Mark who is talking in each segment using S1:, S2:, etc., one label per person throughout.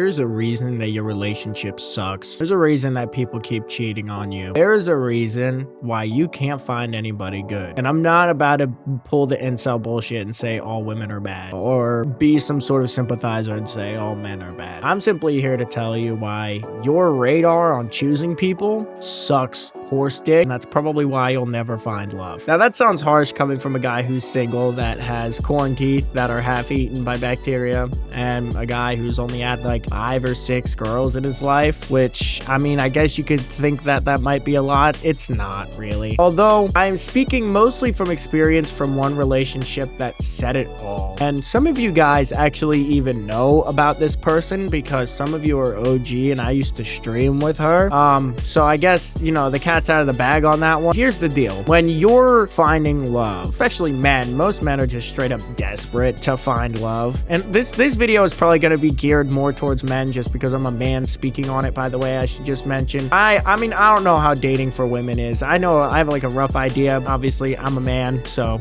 S1: There's a reason that your relationship sucks. There's a reason that people keep cheating on you. There is a reason why you can't find anybody good. And I'm not about to pull the incel bullshit and say all women are bad, or be some sort of sympathizer and say all men are bad. I'm simply here to tell you why your radar on choosing people sucks horse dick, and that's probably why you'll never find love. Now that sounds harsh coming from a guy who's single, that has corn teeth that are half eaten by bacteria, and a guy who's only had like 5 or 6 girls in his life, which, I mean, I guess you could think that that might be a lot. It's not really. Although I am speaking mostly from experience from one relationship that said it all. And some of you guys actually even know about this person because some of you are OG and I used to stream with her. So I guess, you know, the cat's out of the bag on that one. Here's the deal. When you're finding love, especially men, most men are just straight up desperate to find love. And this video is probably going to be geared more towards men just because I'm a man speaking on it, by the way, I should just mention. I mean, I don't know how dating for women is. I know I have like a rough idea. Obviously, I'm a man, so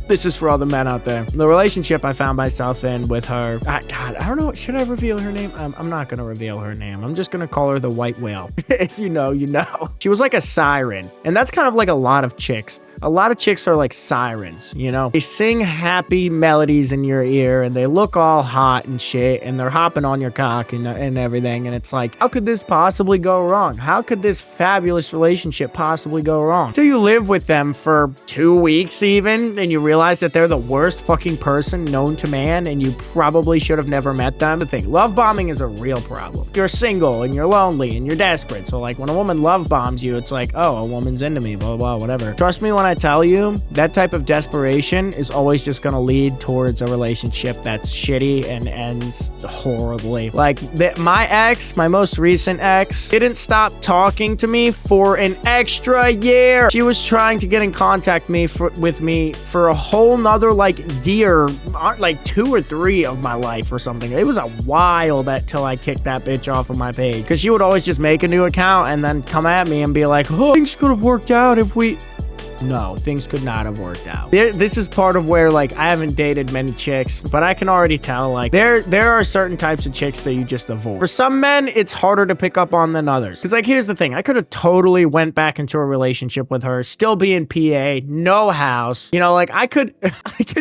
S1: this is for all the men out there. The relationship I found myself in with her, God, I don't know. Should I reveal her name? I'm not going to reveal her name. I'm just going to call her the white whale. If you know, you know. She was like a siren, and that's kind of like a lot of chicks. A lot of chicks are like sirens, you know? They sing happy melodies in your ear, and they look all hot and shit, and they're hopping on your cock and everything, and it's like, how could this possibly go wrong? How could this fabulous relationship possibly go wrong? So you live with them for 2 weeks even, and you realize that they're the worst fucking person known to man, and you probably should have never met them. The thing, love bombing is a real problem. You're single, and you're lonely, and you're desperate, so like when a woman love bombs you, it's like, oh, a woman's into me, blah, blah, whatever. Trust me when I tell you, that type of desperation is always just gonna lead towards a relationship that's shitty and ends horribly. Like, my ex, my most recent ex, didn't stop talking to me for an extra year. She was trying to get in contact with me for a whole nother, like, year, like 2 or 3 of my life or something. It was a while till I kicked that bitch off of my page, because she would always just make a new account and then come at me and be like, oh, things could have worked out if we... No, things could not have worked out. This is part of where, like, I haven't dated many chicks, but I can already tell, like, there are certain types of chicks that you just avoid. For some men, it's harder to pick up on than others. Because, like, here's the thing. I could have totally went back into a relationship with her, still be in PA, no house. You know, like, I could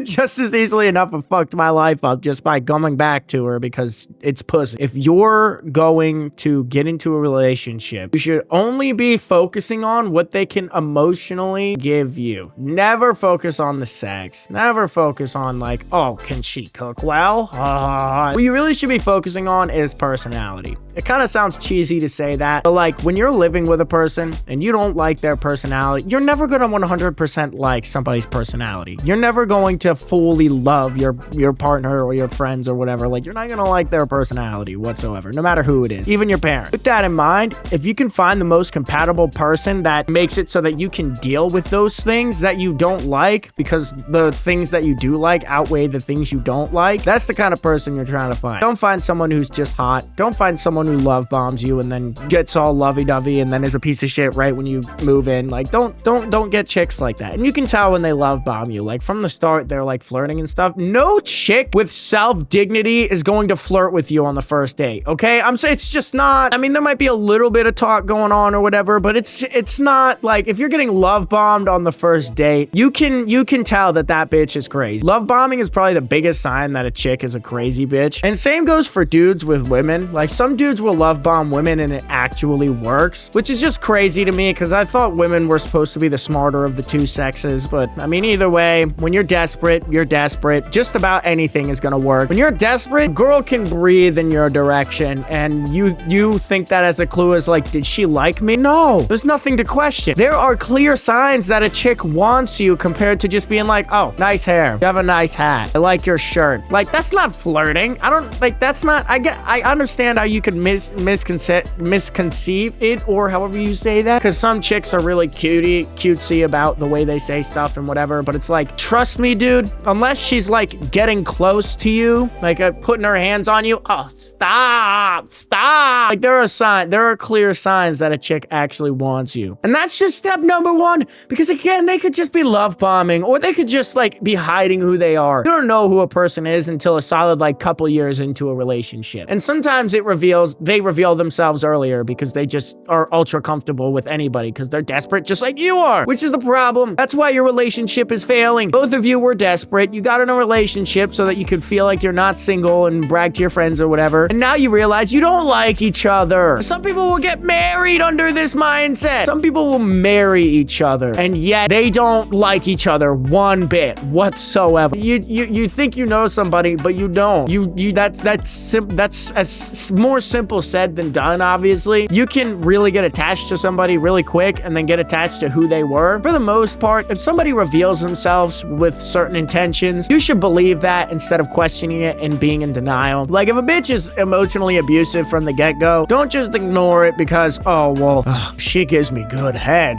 S1: just as easily enough have fucked my life up just by coming back to her because it's pussy. If you're going to get into a relationship, you should only be focusing on what they can emotionally give you. Never focus on the sex. Never focus on like, oh, can she cook well? What you really should be focusing on is personality. It kind of sounds cheesy to say that, but like when you're living with a person and you don't like their personality, you're never going to 100% like somebody's personality. You're never going to fully love your partner or your friends or whatever. Like, you're not going to like their personality whatsoever, no matter who it is, even your parents. With that in mind, if you can find the most compatible person that makes it so that you can deal with those things that you don't like because the things that you do like outweigh the things you don't like, that's the kind of person you're trying to find. Don't find someone who's just hot. Don't find someone who love bombs you and then gets all lovey-dovey and then is a piece of shit right when you move in. Like, don't get chicks like that. And you can tell when they love bomb you. Like, from the start, they're like flirting and stuff. No chick with self-dignity is going to flirt with you on the first date, okay? I'm saying it's just not. I mean, there might be a little bit of talk going on or whatever, but it's not like if you're getting love bombed on the first date, you can tell that bitch is crazy. Love bombing is probably the biggest sign that a chick is a crazy bitch. And same goes for dudes with women. Like, some dudes will love bomb women and it actually works, which is just crazy to me because I thought women were supposed to be the smarter of the two sexes. But I mean, either way, when you're desperate, you're desperate. Just about anything is gonna work. When you're desperate, a girl can breathe in your direction and you think that as a clue as like, did she like me? No, there's nothing to question. There are clear signs that a chick wants you compared to just being like, oh, nice hair, you have a nice hat, I like your shirt. Like, that's not flirting. I don't like, that's not, I understand how you could misconceive it or however you say that, because some chicks are really cutesy about the way they say stuff and whatever, but it's like, trust me, dude, unless she's like getting close to you, like putting her hands on you, oh, stop. Like, there are clear signs that a chick actually wants you. And that's just step number 1, because Because again, they could just be love bombing, or they could just like be hiding who they are. You don't know who a person is until a solid like couple years into a relationship. And sometimes they reveal themselves earlier because they just are ultra comfortable with anybody because they're desperate just like you are, which is the problem. That's why your relationship is failing. Both of you were desperate. You got in a relationship so that you could feel like you're not single and brag to your friends or whatever. And now you realize you don't like each other. Some people will get married under this mindset. Some people will marry each other and yet they don't like each other one bit whatsoever. You think you know somebody, but you don't. That's as more simple said than done, obviously. You can really get attached to somebody really quick and then get attached to who they were. For the most part, if somebody reveals themselves with certain intentions, you should believe that instead of questioning it and being in denial. Like if a bitch is emotionally abusive from the get-go, don't just ignore it because, oh, well, she gives me good head.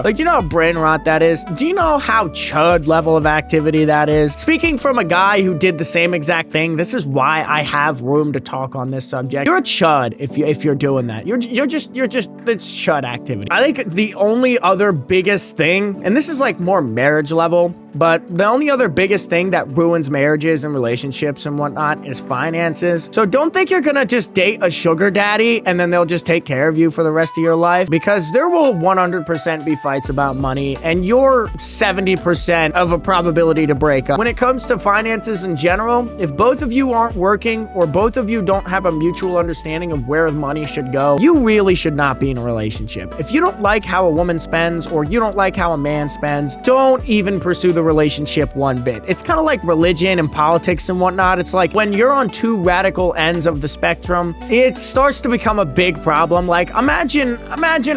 S1: Like, you know how brain rot that is? Do you know how chud level of activity that is? Speaking from a guy who did the same exact thing, this is why I have room to talk on this subject. You're a chud if you're doing that. You're just it's chud activity. I think the only other biggest thing, and this is like more marriage level, but the only other biggest thing that ruins marriages and relationships and whatnot is finances. So don't think you're gonna just date a sugar daddy and then they'll just take care of you for the rest of your life, because there will 100% be fights about money and you're 70% of a probability to break up. When it comes to finances in general, if both of you aren't working or both of you don't have a mutual understanding of where money should go, you really should not be in a relationship. If you don't like how a woman spends or you don't like how a man spends, don't even pursue the relationship one bit. It's kind of like religion and politics and whatnot. It's like when you're on two radical ends of the spectrum, it starts to become a big problem. Like imagine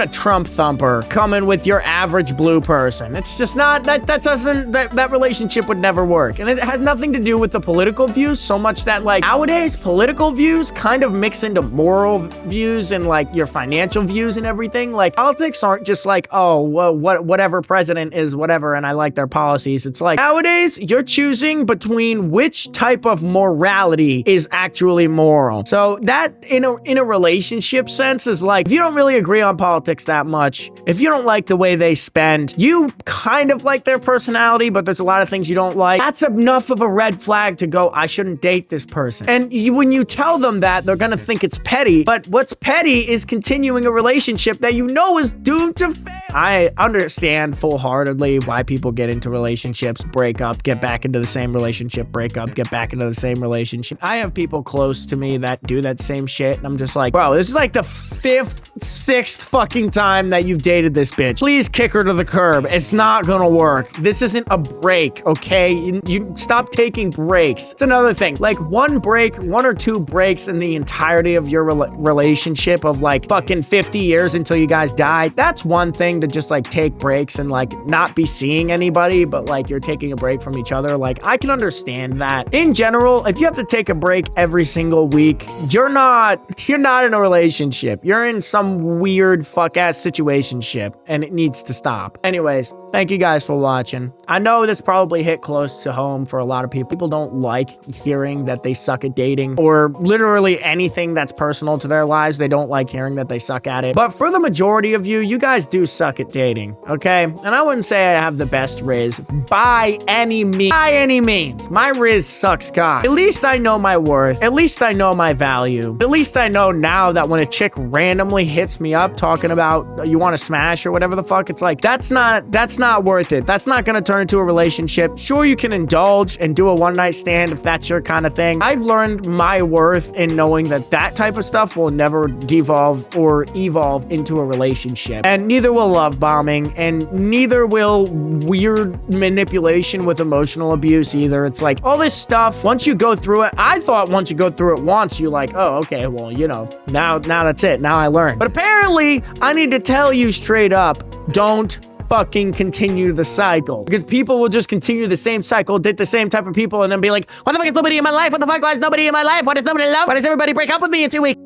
S1: a Trump thumper coming with your average blue person. It's just not, that relationship would never work. And it has nothing to do with the political views so much that like nowadays political views kind of mix into moral views and like your financial views and everything. Like politics aren't just like, oh, well, whatever president is whatever and I like their policies. It's like nowadays you're choosing between which type of morality is actually moral. So that in a relationship sense is like, if you don't really agree on politics that much, if you don't like the way they spend, you kind of like their personality, but there's a lot of things you don't like, that's enough of a red flag to go, I shouldn't date this person. And when you tell them that, they're gonna think it's petty, but what's petty is continuing a relationship that you know is doomed to fail. I understand full-heartedly why people get into relationships, break up, get back into the same relationship, break up, get back into the same relationship. I have people close to me that do that same shit, and I'm just like, bro, this is like the 5th, 6th fucking time that you've dated this bitch. Please kick her to the curb. It's not gonna work. This isn't a break, okay? You stop taking breaks. It's another thing. Like one or two breaks in the entirety of your relationship of like fucking 50 years until you guys die. That's one thing to just like take breaks and like not be seeing anybody, but like you're taking a break from each other. Like I can understand that. In general, if you have to take a break every single week, you're not in a relationship. You're in some weird fuck ass situationship and it needs to stop. Anyways, thank you guys for watching. I know this probably hit close to home for a lot of people. People don't like hearing that they suck at dating or literally anything that's personal to their lives. They don't like hearing that they suck at it. But for the majority of you, you guys do suck at dating, okay? And I wouldn't say I have the best riz by any means. By any means. My riz sucks cock. At least I know my worth. At least I know my value. At least I know now that when a chick randomly hits me up talking about you want to smash or whatever the fuck, it's like, that's not worth it. That's not gonna turn into a relationship. Sure, you can indulge and do a one-night stand if that's your kind of thing. I've learned my worth in knowing that that type of stuff will never devolve or evolve into a relationship. And neither will love bombing, and neither will weird manipulation with emotional abuse either. It's like all this stuff, once you go through it, I thought once you go through it once, you're like, oh, okay, well, you know, now that's it. Now I learned. But apparently, I need to tell you straight up, don't fucking continue the cycle, because people will just continue the same cycle, date the same type of people, and then be like, what the fuck is nobody in my life? What the fuck is nobody in my life? Why does nobody love? Why does everybody break up with me in 2 weeks?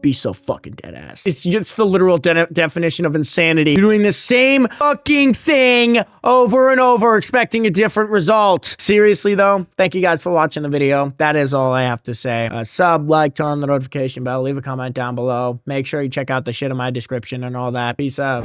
S1: Be so fucking dead ass. It's just the literal definition of insanity. You're doing the same fucking thing over and over, expecting a different result. Seriously though, thank you guys for watching the video. That is all I have to say. Sub, like, turn on the notification bell, leave a comment down below. Make sure you check out the shit in my description and all that. Peace out.